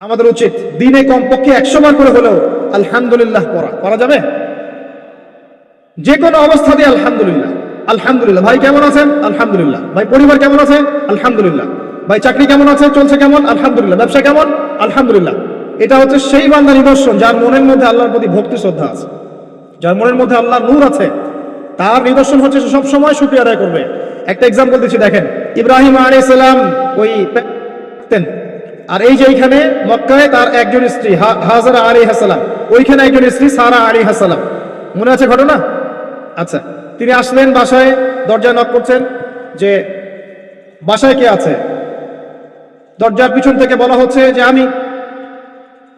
আমাদের উচিত দিনে কমপক্ষে 100 বার করে হলেও আলহামদুলিল্লাহ পড়া যাবে। যে কোনো অবস্থাতে আলহামদুলিল্লাহ আলহামদুলিল্লাহ। ভাই কেমন আছেন? আলহামদুলিল্লাহ। ভাই পরিবার কেমন আছে? আলহামদুলিল্লাহ। ভাই চাকরি কেমন আছে? চলছে কেমন? আলহামদুলিল্লাহ। ব্যবসা কেমন? আলহামদুলিল্লাহ। এটা হচ্ছে সেই বান্দার নিদর্শন যার মনের মধ্যে আল্লাহর প্রতি ভক্তি শ্রদ্ধা আছে, যার মনের মধ্যে আল্লাহর নূর আছে। তার নিদর্শন হচ্ছে সে সব সময় শুকরিয়া আদায় করবে। একটা এক্সাম্পল দিচ্ছি, দেখেন ইব্রাহিম আলাইহিস সালাম ওই আর এই যে এইখানে মক্কায় তার একজন স্ত্রী হাজারা আলাইহিস সালাম, ওইখানে একজন স্ত্রী সারা আলাইহিস সালাম। মনে আছে ঘটনা? আচ্ছা, তিনি আসলেন বাসায়, দরজায় নক করছেন যে বাসায় কে আছে? দরজার পিছন থেকে বলা হচ্ছে যে আমি।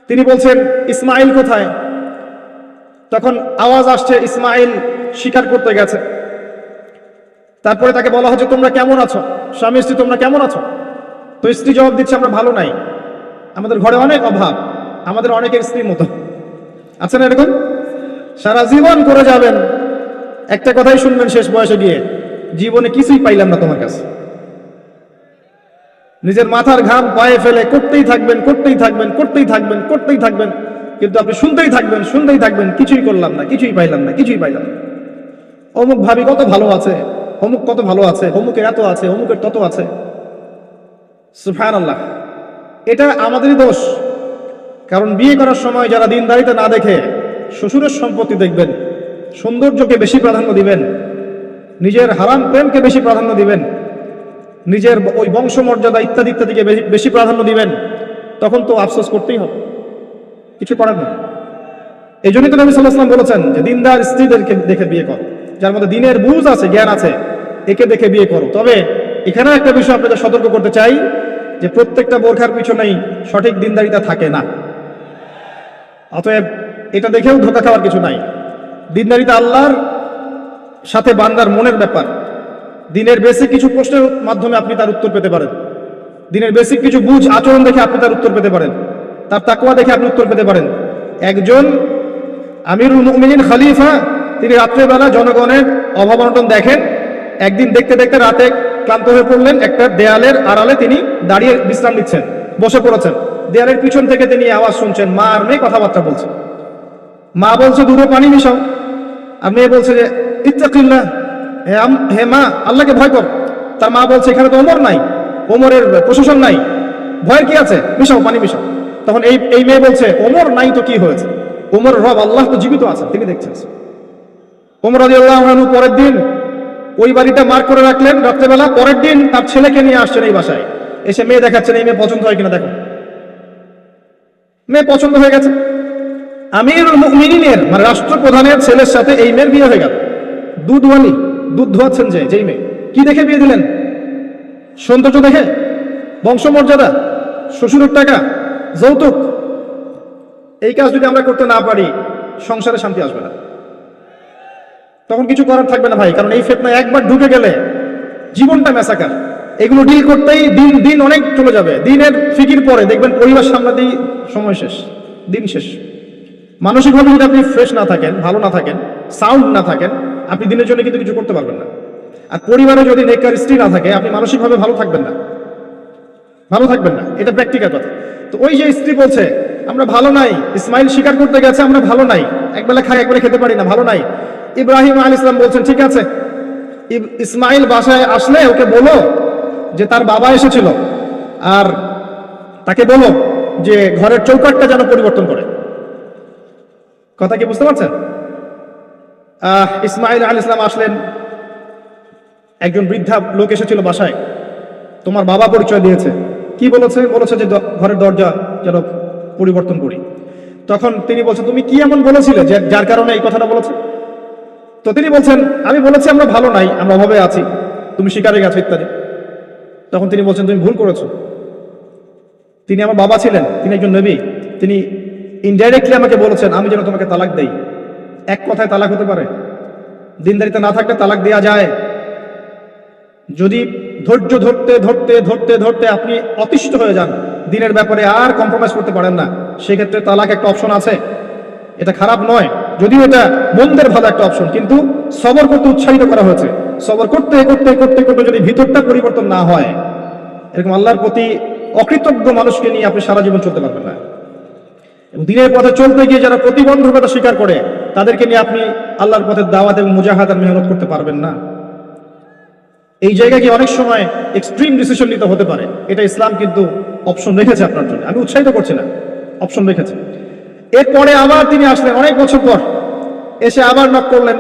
তিনি বলছেন ইসমাইল কোথায়? তখন আওয়াজ আসছে ইসমাইল শিকার করতে গেছে। তারপরে তাকে বলা হচ্ছে তোমরা কেমন আছো, স্বামী স্ত্রী তোমরা কেমন আছো? তো স্ত্রী জবাব দিচ্ছে আমরা ভালো নাই, আমাদের ঘরে অনেক অভাব, আমাদের অনেকের স্ত্রীর মতো। আছে না এরকম? সারা জীবন করে যাবেন, একটা কথাই শুনবেন শেষ বয়সে গিয়ে, জীবনে কিছুই পাইলাম না তোমার কাছে। নিজের মাথার ঘাম পায়ে ফেলে করতেই থাকবেন করতেই থাকবেন করতেই থাকবেন করতেই থাকবেন, কিন্তু আপনি শুনতেই থাকবেন কিছুই করলাম না, কিছুই পাইলাম না, কিছুই পাইলাম না। অমুক ভাবি কত ভালো আছে, অমুক কত ভালো আছে, অমুকের এত আছে, অমুকের তত আছে। সুবহানাল্লাহ। এটা আমাদেরই দোষ। কারণ বিয়ে করার সময় যারা দিনদারিতা না দেখে শ্বশুরের সম্পত্তি দেখবেন, সৌন্দর্যকে বেশি প্রাধান্য দিবেন, নিজের হারাম প্রেমকে বেশি প্রাধান্য দিবেন, নিজের ওই বংশমর্যাদা ইত্যাদি ইত্যাদিকে বেশি প্রাধান্য দিবেন, তখন তো আফসোস করতেই হবে, কিছু করার নেই। এই জন্যই তো নবী সাল্লাল্লাহু আলাইহি ওয়াসাল্লাম বলেছেন যে দিনদার স্ত্রীদেরকে দেখে বিয়ে করো, যার মধ্যে দিনের বুঝ আছে, জ্ঞান আছে, একে দেখে বিয়ে করো। তবে এখানে একটা বিষয় আপনাদের সতর্ক করতে চাই যে প্রত্যেকটা বোরখার পিছনেই সঠিক দিনদারিতা থাকে না। অতএব এটা দেখেও ধোঁকা খাওয়ার কিছু নাই। দিনদারিতা আল্লাহর সাথে বান্দার মনের ব্যাপার। দিনের বেসিক কিছু প্রশ্নের মাধ্যমে আপনি তার উত্তর পেতে পারেন, দিনের বেসিক কিছু বুঝ আচরণ দেখে আপনি তার উত্তর পেতে পারেন, তার তাকওয়া দেখে আপনি উত্তর পেতে পারেন। একজন আমিরুল মুমিনিন খলিফা, তিনি রাত্রেবেলা জনগণের অভাব অনটন দেখেন। একদিন দেখতে দেখতে রাতে ক্লান্ত হয়ে পড়লেন, একটা দেয়ালের আড়ালে তিনি দাঁড়িয়ে বিশ্রাম নিচ্ছেন, বসে পড়েছেন। দেয়ালের পিছন থেকে তিনি আওয়াজ শুনছেন, মা আর মেয়ে কথাবার্তা বলছে। মা বলছে দুধে পানি মিশাও, আর মেয়ে বলছে যে ইত্তাকিল্লাহ, হে মা আল্লাহকে ভয় কর। তার মা বলছে এখানে তো ওমর নাই, ওমরের প্রশাসন নাই, ভয়ের কি আছে, মিশাও পানি মিশাও। তখন এই মেয়ে বলছে ওমর নাই তো কি হয়েছে, ওমর রব আল্লাহ তো জীবিত আছেন, তিনি দেখছেন। ওমর রাদিয়াল্লাহু আনহু পরের দিন ওই বাড়িটা মার্ক করে রাখলেন রাত্রেবেলা। পরের দিন তার ছেলেকে নিয়ে আসছেন এই বাসায়, এসে মেয়ে দেখাচ্ছেন, এই মেয়ে পছন্দ হয় কিনা দেখো। মেয়ে পছন্দ হয়ে গেছে। আমিরুল মুমিনিনের মানে রাষ্ট্রপ্রধানের ছেলের সাথে এই মেয়ের বিয়ে হয়ে গেল। দুধ ধোয়াচ্ছেন যেই মেয়ে, কি দেখে বিয়ে দিলেন? সৌন্দর্য দেখে? বংশমর্যাদা? শ্বশুরের টাকা? যৌতুক? এই কাজ যদি আমরা করতে না পারি, সংসারে শান্তি আসবে না, তখন কিছু করার থাকবে না ভাই। কারণ এই ফিতনা একবার ঢুকে গেলে জীবনটা মেসাকার। এগুলো ডিল করতেই দিন অনেক চলে যাবে। দিনের ফিকির পরে দেখবেন পরিবার সামলাতেই সময় শেষ, দিন শেষ। মানসিকভাবে যদি আপনি ফ্রেশ না থাকেন, ভালো না থাকেন, সাউন্ড না থাকেন, আপনি দিনের জন্য কিন্তু কিছু করতে পারবেন না। আর পরিবারে যদি নেককার স্ত্রী না থাকে, আপনি মানসিকভাবে ভালো থাকবেন না, এটা প্র্যাকটিক্যাল কথা। তো ওই যে স্ত্রী বলছে আমরা ভালো নাই, ইসমাইল শিকার করতে গেছে, আমরা ভালো নাই, একবেলা খাই একবেলা খেতে পারি না, ভালো নাই। ইব্রাহিম আলাইহিস সালাম বলছেন ঠিক আছে, ইসমাইল বাসায় আসলে ওকে বলো যে তার বাবা এসেছিল, আর তাকে বলো যে ঘরের চৌকাঠটা যেন পরিবর্তন করে। কথা কি বুঝতে পারছেন? ইসমাইল আলাইহিস সালাম আসলেন, একজন বৃদ্ধা লোক এসেছিল বাসায়, তোমার বাবা পরিচয় দিয়েছে। কি বলেছে? বলেছে যে ঘরের দরজা যেন পরিবর্তন করি। তখন তিনি বলছেন তুমি কি এমন বলেছিলে যার কারণে এই কথাটা বলেছে? তো তিনি বলছেন আমি বলেছি আমরা ভালো নাই, আমরা অভাবে আছি, তুমি শিকারে গেছো ইত্যাদি। তখন তিনি বলছেন তুমি ভুল করেছো, তিনি আমার বাবা ছিলেন, তিনি একজন নবী, তিনি ইনডাইরেক্টলি আমাকে বলেছেন আমি যেন তোমাকে তালাক দেই। এক কথায় তালাক হতে পারে? দিনদারিতা না থাকলে তালাক দেওয়া যায়। যদি ধৈর্য ধরতে ধরতে ধরতে ধরতে আপনি অতিষ্ঠ হয়ে যান, দিনের ব্যাপারে আর কম্প্রোমাইজ করতে পারেন না, সেক্ষেত্রে তালাক একটা অপশন আছে। এটা খারাপ নয়, যদিও এটা মন্দের ভালো একটা অপশন, কিন্তু সবর করতে উৎসাহিত করা হয়েছে। সবর করতে করতে করতে করতে যদি ভিতরটা পরিবর্তন না হয়, এরকম আল্লাহর প্রতি অকৃতজ্ঞ মানুষকে নিয়ে আপনি সারা জীবন চলতে পারবেন না। এবং দিনের পথে চলতে গিয়ে যারা প্রতিবন্ধকতা স্বীকার করে তাদেরকে নিয়ে আপনি আল্লাহর পথে দাওয়াত এবং মুজাহাদার মেহনত করতে পারবেন না। এই জায়গায় গিয়ে অনেক সময় এক্সট্রিম ডিসিশন নিতে হতে পারে, এটা ইসলাম কিন্তু অপশন রেখেছে আপনার জন্য, আমি উৎসাহিত করছি না, অপশন রেখেছে। এরপরে আবার তিনি আসলেন অনেক বছর পর, এসে আবার নক করলেন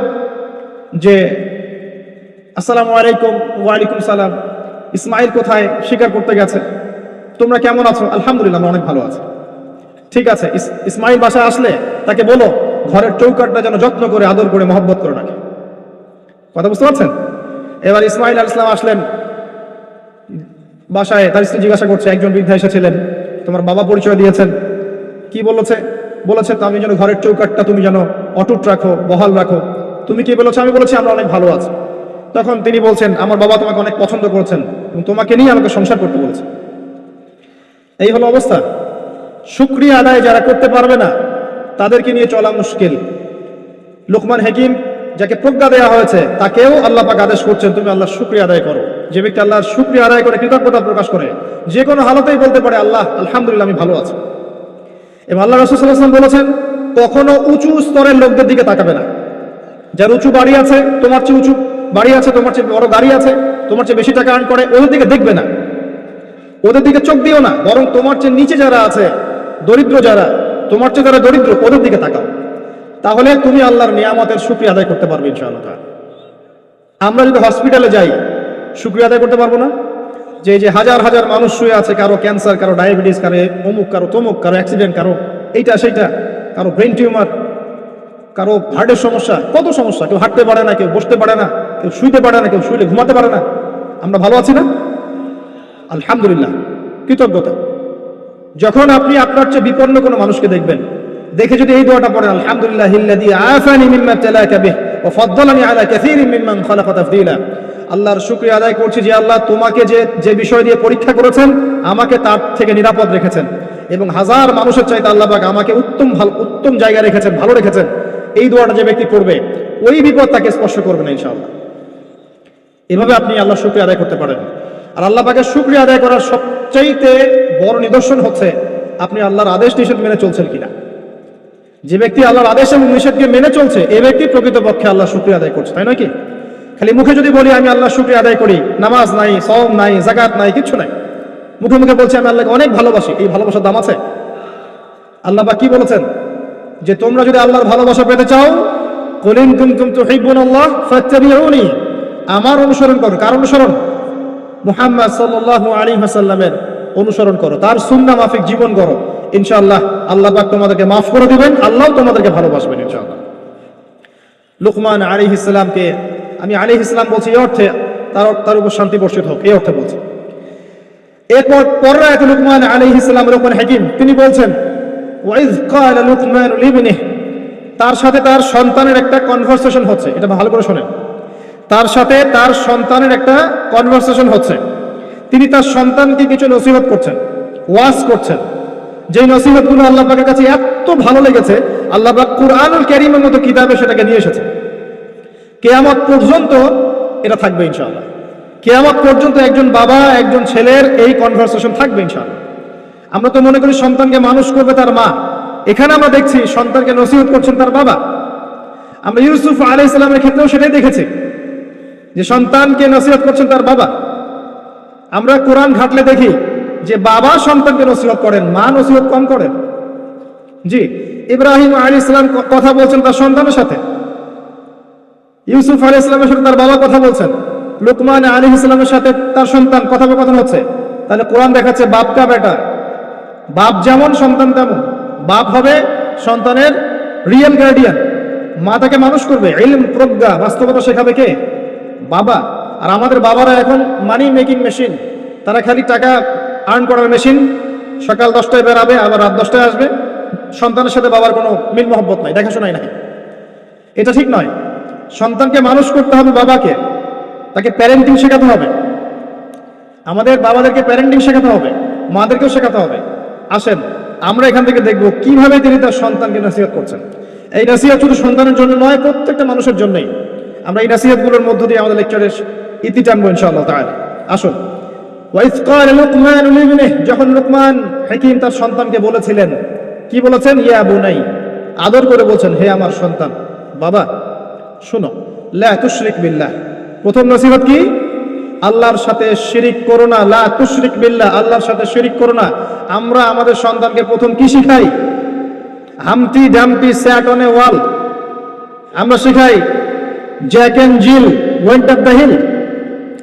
যে আসসালামু আলাইকুম। ওয়ালাইকুম সালাম। ইসমাইল কোথায়? শিকার করতে গেছে। তোমরা কেমন আছো? আলহামদুলিল্লাহ, আমরা অনেক ভালো আছি। ঠিক আছে, ইসমাইল বাসায় আসলে তাকে বলো ঘরের চৌকাটটা যেন যত্ন করে আদর করে মহব্বত করে রাখে। কথা বুঝতে পারছেন? এবার ইসমাইল আলাইহিস সালাম আসলেন বাসায়, তার স্ত্রী জিজ্ঞাসা করছে, একজন বৃদ্ধা এসেছিলেন, তোমার বাবা পরিচয় দিয়েছেন, কি বলেছে? বলেছে তো আমি যেন ঘরের চৌকাটটা তুমি যেন অটুট রাখো, বহাল রাখো। তুমি কি বলেছো? আমি বলেছি আমরা অনেক ভালো আছি। তখন তিনি বলছেন, আমার বাবা তোমাকে অনেক পছন্দ করেছেন এবং তোমাকে নিয়ে আমাকে সংসার করতে বলেছে। এই হলো অবস্থা। শুকরিয়া আদায় যারা করতে পারবে না তাদেরকে নিয়ে চলা মুশকিল। লোকমান হাকিম, যাকে প্রজ্ঞা দেওয়া হয়েছে, তাকেও আল্লাহ পাক আদেশ করছেন তুমি আল্লাহর শুকরিয়া আদায় করো। যে ব্যক্তি আল্লাহর শুকরিয়া আদায় করে কৃতজ্ঞতা প্রকাশ করে, যে কোনো হালতেই বলতে পারে আল্লাহ আলহামদুলিল্লাহ আমি ভালো আছি। এবং আল্লাহ রাসূল সাল্লাল্লাহু আলাইহি ওয়াসাল্লাম বলেছেন, কখনো উঁচু স্তরের লোকদের দিকে তাকাবে না। যার উঁচু বাড়ি আছে, তোমার চেয়ে উঁচু বাড়ি আছে, তোমার চেয়ে বড় গাড়ি আছে, তোমার চেয়ে বেশি টাকা আর্ন করে, ওদের দিকে দেখবে না, ওদের দিকে চোখ দিও না। বরং তোমার চেয়ে নিচে যারা আছে, দরিদ্র যারা, তোমার চেয়ে যারা দরিদ্র, ওদের দিকে তাকাও। তাহলে তুমি আল্লাহর নিয়ামতের শুকরিয়া আদায় করতে পারবে ইনশাআল্লাহ। আমরা যদি হসপিটালে যাই, শুকরিয়া আদায় করতে পারবো না? যে যে হাজার হাজার মানুষ শুয়ে আছে, কারো ক্যান্সার, কারো ডায়াবেটিস, কারো অমুক, কারো তমুক, কারো অ্যাক্সিডেন্ট, কারো এইটা সেইটা, কারো ব্রেন টিউমার, কারো হার্টের সমস্যা, কত সমস্যা। কেউ হাঁটতে পারে না, কেউ বসতে পারে না, কেউ শুইতে পারে না, কেউ শুইলে ঘুমাতে পারে না। আমরা ভালো আছি না? আলহামদুলিল্লাহ, কৃতজ্ঞতা। যখন আপনি আপনার চেয়ে বিপন্ন কোনো মানুষকে দেখবেন, দেখে যদি এই দোয়াটা পড়েন, আলহামদুলিল্লাহিল্লাযী আফানি মিম্মা ইবতালাকা বিহি ওয়া ফাদ্দালানি আলা কাসীরিন মিম্মান খালাকা তাফদীলা। আল্লাহর শুকরিয়া আদায় করছি যে আল্লাহ তোমাকে যে বিষয় দিয়ে পরীক্ষা করেছেন, আমাকে তার থেকে নিরাপদ রেখেছেন এবং হাজার মানুষের চাইতে আল্লাহ পাক আমাকে উত্তম জায়গায় রেখেছেন, ভালো রেখেছেন। এই দোয়াটা যে ব্যক্তি পড়বে, ওই বিপদ তাকে স্পর্শ করবে না ইনশাআল্লাহ। এভাবে আপনি আল্লাহর শুকরিয়া আদায় করতে পারেন। আর আল্লাহ পাকের শুকরিয়া আদায় করার সবচাইতে বড় নিদর্শন হচ্ছে আপনি আল্লাহর আদেশ নিষেধ মেনে চলছেন কিনা। যে ব্যক্তি আল্লাহর আদেশ এবং নিষেধকে মেনে চলছে, এই ব্যক্তি প্রকৃতপক্ষে আল্লাহর শুকরিয়া আদায় করছে, তাই নয় কি? খালি মুখে যদি বলি আমি আল্লাহর শুকরিয়া আদায় করি, নামাজ নাই, সওম নাই, যাকাত নাই, কিচ্ছু নাই, মুখে মুখে বলছি আমি আল্লাহকে অনেক ভালোবাসি, এই ভালোবাসার দাম আছে? আল্লাহ পাক কি বলেছেন? যে তোমরা যদি আল্লাহর ভালোবাসা পেতে চাও, কুল ইন কুনতুম তুহিব্বুনাল্লাহ ফাত্তাবিউনি, আমার অনুসরণ করো। কার অনুসরণ? মুহাম্মদ সাল্লাল্লাহু আলাইহি ওয়াসাল্লামের অনুসরণ করো, তার সুন্নাহ মাফিক জীবন করো। ইনশাআল্লাহ আল্লাহ পাক তোমাদেরকে মাফ করে দিবেন, আল্লাহও তোমাদেরকে ভালোবাসবেন ইনশাআল্লাহ। লুকমান আলাইহিস সালামকে আমি আলাইহিস সালাম বলছি এই অর্থে তার উপর শান্তি বর্ষিত হোক, এই অর্থে বলছি। এরপর পরের আয়াতে লুকমান আলাইহিস সালাম, লোকমান হাকিম, তিনি বলছেন ওয়াইজ ক্বালা লুকমান লিবনিহি, তার সাথে তার সন্তানের একটা কনভারসেশন হচ্ছে। এটা ভালো করে শোনেন, তার সাথে তার সন্তানের একটা কনভারসেশন হচ্ছে। তিনি তার সন্তানকে কিছু নসিহত করছেন, ওয়াজ করছেন। যেই নসিহতগুলো আল্লাহ পাকের কাছে এত ভালো লেগেছে, আল্লাহ পাক কুরআনুল কারীমের মতো কিতাবে সেটাকে নিয়ে এসেছে। কিয়ামত পর্যন্ত এটা থাকবে ইনশাআল্লাহ। কিয়ামত পর্যন্ত একজন বাবা একজন ছেলের এই কনভারসেশন থাকবে ইনশাআল্লাহ। আমরা তো মনে করি সন্তানকে মানুষ করবে তার মা, এখানে আমরা দেখছি সন্তানকে নসিহত করছেন তার বাবা। আমরা ইউসুফ আলাইহিস সালামের ক্ষেত্রেও সেটাই দেখেছি, যে সন্তানকে নসিহত করছেন তার বাবা। আমরা কোরআন ঘাটলে দেখি যে বাবা সন্তানকে নসিহত করেন, মা নসিহত কম করেন। জি, ইব্রাহিম আলাইহিস সালাম কথা বলছেন তার সন্তানের সাথে, ইউসুফ আলাইহিস সালামের সাথে তার বাবা কথা বলছেন, লুকমান আলাইহিস সালামের সাথে তার সন্তান কথোপকথন হচ্ছে। তাহলে কোরআন দেখাচ্ছে বাপ কা বেটা, বাপ যেমন সন্তান তেমন। বাপ হবে সন্তানের রিয়েল গার্ডিয়ান, মা তাকে মানুষ করবে, ইলম, প্রজ্ঞা, বাস্তবতা শেখাবে কে? বাবা। আর আমাদের বাবারা এখন মানি মেকিং মেশিন, তারা খালি টাকা আর্ন করার মেশিন। সকাল 10টায় বেরাবে, আবার রাত 10টায় আসবে। সন্তানের সাথে বাবার কোনো মিল মহব্বত নাই, দেখাশোনাই নাই। এটা ঠিক নয়। সন্তানকে মানুষ করতে হবে বাবাকে, তাকে প্যারেন্টিং শেখাতে হবে। আমাদের বাবাদেরকে প্যারেন্টিং শেখাতে হবে, মাদেরকেও শেখাতে হবে। আসেন আমরা এখান থেকে দেখব কিভাবে তিনি তার সন্তানকে নসিহত করছেন। এই নসিহত শুধু সন্তানের জন্য নয়, প্রত্যেকটা মানুষের জন্যই। আমরা এই নসিহতগুলোর মধ্য দিয়ে আমাদের লেকচারের ইতি টানবো ইনশাআল্লাহ তাআলা। আসুন ওয়াইজ ক্বালা লুকমান লিবনিহি, যখন লুকমান হাকিম তার সন্তানকে বলেছিলেন, কি বলেছেন? ইয়া বুনাই, আদর করে বলছেন, হে আমার সন্তান, বাবা শুনো, লা তুশরিক বিল্লাহ। প্রথম নসিহত কি? আল্লাহর সাথে শিরিক করো না। লা তুশরিক বিল্লাহ, আল্লাহর সাথে শিরিক করো না। আমরা আমাদের সন্তানকে প্রথম কি শিখাই? Humpty Dumpty sat on a wall. আমরা শিখাই Jack and Jill went up the hill.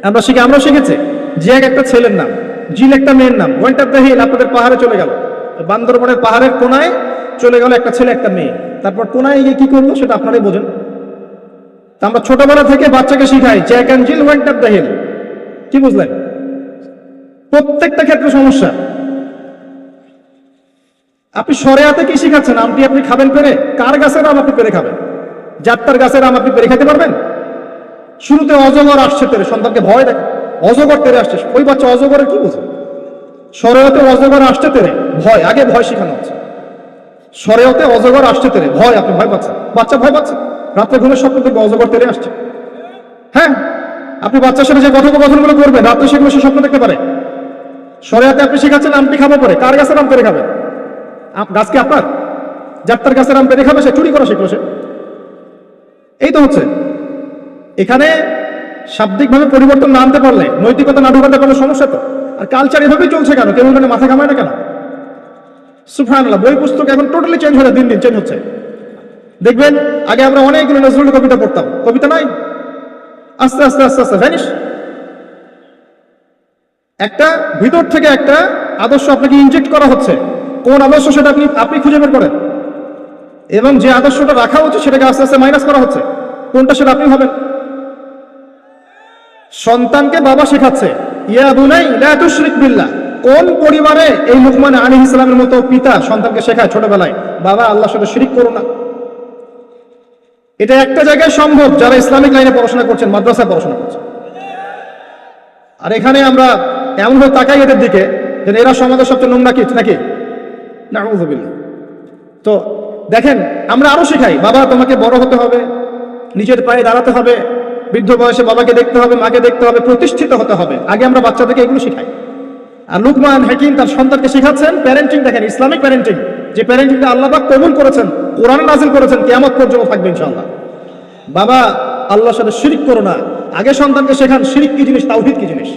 আমরা শিখেছি জ্যাক একটা ছেলের নাম, জিল একটা মেয়ের নাম, ওয়েন্ট আপ দ্য হিল আপনাদের পাহাড়ে চলে গেল, বান্দরবনের পাহাড়ের কোনায় চলে গেল একটা ছেলে একটা মেয়ে, তারপর কোনায় গিয়ে কি করলো সেটা আপনারাই বোঝেন। তা আমরা ছোটবেলা থেকে বাচ্চাকে শিখাই Jack and Jill went up the hill. কি বুঝলেন? প্রত্যেকটা ক্ষেত্রে সমস্যা। আপনি শরিয়াতে কি শিখাচ্ছেন? আমটি আপনি খাবেন পেরে? কার গাছের আম আপনি পেরে খাবেন? যাত্রার গাছের আম আপনি পেরে খেতে পারবেন? শুরুতে অজগর আসছে তেরে, সন্তানকে ভয় দেখে, অজগর তেরে আসছে, ওই বাচ্চা অজগরের কি বুঝে? শরিয়াতে অজগর আসছে তেরে, ভয়, আগে ভয় শেখানো হচ্ছে। শরিয়াতে অজগর আসছে তেরে, ভয়, আপনি ভয় পাচ্ছেন, বাচ্চা ভয় পাচ্ছে, রাত্রে ঘুমের স্বপ্ন দেখবে অজগর তেরে আসছে। হ্যাঁ, আপনি বাচ্চার সাথে যে কথোপকথনগুলো করবেন রাত্রে সেগুলো সে স্বপ্ন দেখতে পারে। শরিয়াতে আপনি শেখাচ্ছেন আমটি খাবো পরে, কার গাছের আম পেরে খাবে? গাছ কি আপনার? যাত্রার গাছের আম পেরে খাবে? সে চুরি করা শিখলো। সে এই তো হচ্ছে এখানে শাব্দিকভাবে পরিবর্তন না আনতে পারলে, নৈতিকতা না ঢোকাতে পারলে সমস্যা তো। আর কালচার এভাবেই চলছে কেন? কেউ এখানে মাথা কামায় না কেন? সুবহানাল্লাহ, বই পুস্তক এখন টোটালি চেঞ্জ হয়ে দিন দিন চেঞ্জ হচ্ছে। দেখবেন আগে আমরা অনেকগুলো নজরুল কবিতা পড়তাম, কবিতা নাই, আস্তে আস্তে আস্তে আস্তে ভ্যানিশ। একটা ভিতর থেকে একটা আদর্শ আপনাকে ইনজেক্ট করা হচ্ছে, কোন আদর্শ সেটা আপনি খুঁজে বের করেন, এবং যে আদর্শটা রাখা হচ্ছে সেটাকে আস্তে আস্তে মাইনাস করা হচ্ছে, কোনটা সেটা আপনি ভাবেন। সন্তানকে বাবা শেখাচ্ছে ইয়া বুনাই লা তুশরিক বিল্লাহ। কোন পরিবারে এই লুকমান আলাইহিস সালামের মতো পিতা সন্তানকে শেখায় ছোটবেলায়, বাবা আল্লাহর সাথে শিরিক করো না? এটা একটা জায়গায় সম্ভব যারা ইসলামিক লাইনে পড়াশোনা করছেন, মাদ্রাসায় পড়াশোনা করছেন। আর এখানে আমরা এমনভাবে তাকাই এদের দিকে যে এরা সমাজের সবচেয়ে নোংরা কি নাকি? নাউযুবিল্লাহ। তো দেখেন, আমরা আরো শেখাই বাবা তোমাকে বড় হতে হবে, নিজের পায়ে দাঁড়াতে হবে, বৃদ্ধ বয়সে বাবাকে দেখতে হবে, মাকে দেখতে হবে, প্রতিষ্ঠিত হতে হবে। আগে আমরা বাচ্চাদেরকে এগুলো শেখাই। আর লুকমান হাকিম তার সন্তানকে শেখাচ্ছেন প্যারেন্টিং। দেখেন ইসলামিক প্যারেন্টিং, যে প্যারেন্টিংটা আল্লাহ পাক কবুল করেছেন, কোরআনে নাযিল করেছেন, কিয়ামত পর্যন্ত থাকবে ইনশাআল্লাহ। বাবা আল্লাহর সাথে শিরিক করো না। আগে সন্তানকে শেখান শিরিক কি জিনিস, তাওহীদ কি জিনিস।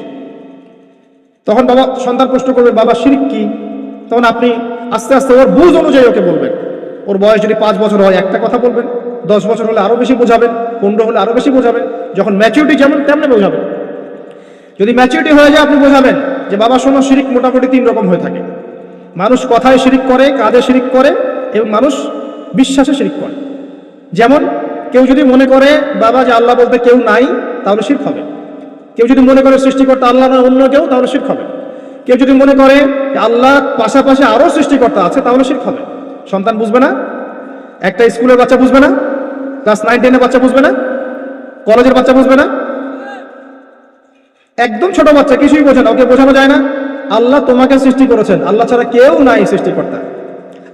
তখন বাবা সন্তান প্রশ্ন করবে বাবা শিরিক কি, তখন আপনি আস্তে আস্তে ওর বুঝ অনুযায়ী ওকে বলবেন। ওর বয়স যদি 5 বছর হয় একটা কথা বলবেন, 10 বছর হলে আরো বেশি বোঝাবেন, 15 হলে আরো বেশি বোঝাবেন, যখন ম্যাচুরিটি যেমন তেমনি বোঝাবেন। যদি ম্যাচুরিটি হয়ে যায় আপনি বোঝাবেন যে বাবা শোনো, শিরিক মোটামুটি 3 রকম হয়ে থাকে। মানুষ কথায় শিরিক করে, কাজে শিরিক করে, এবং মানুষ বিশ্বাসে শিরিক করে। যেমন কেউ যদি মনে করে বাবা যে আল্লাহ বলতে কেউ নাই, তাহলে শিরক হবে। কেউ যদি মনে করে সৃষ্টিকর্তা আল্লাহ নয় অন্য কেউ, তাহলে শিরক হবে। কেউ যদি মনে করে আল্লাহ পাশাপাশি আরো সৃষ্টিকর্তা আছে, তাহলে শিরক হবে। সন্তান বুঝবে না, একটা স্কুলের বাচ্চা বুঝবে না, ক্লাস 9-10 এর বাচ্চা বুঝবে না, কলেজের বাচ্চা বুঝবে না, একদম ছোট বাচ্চা কিছুই বোঝে না, ওকে বোঝানো যায় না আল্লাহ তোমাকে সৃষ্টি করেছেন, আল্লাহ ছাড়া কেউ নাই সৃষ্টিকর্তা।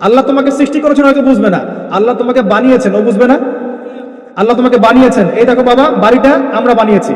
আল্লাহ তোমাকে সৃষ্টি করেছেন হয়তো বুঝবে না, আল্লাহ তোমাকে বানিয়েছেন ও বুঝবে না। আল্লাহ তোমাকে বানিয়েছেন, এই দেখো বাবা বাড়িটা আমরা বানিয়েছি,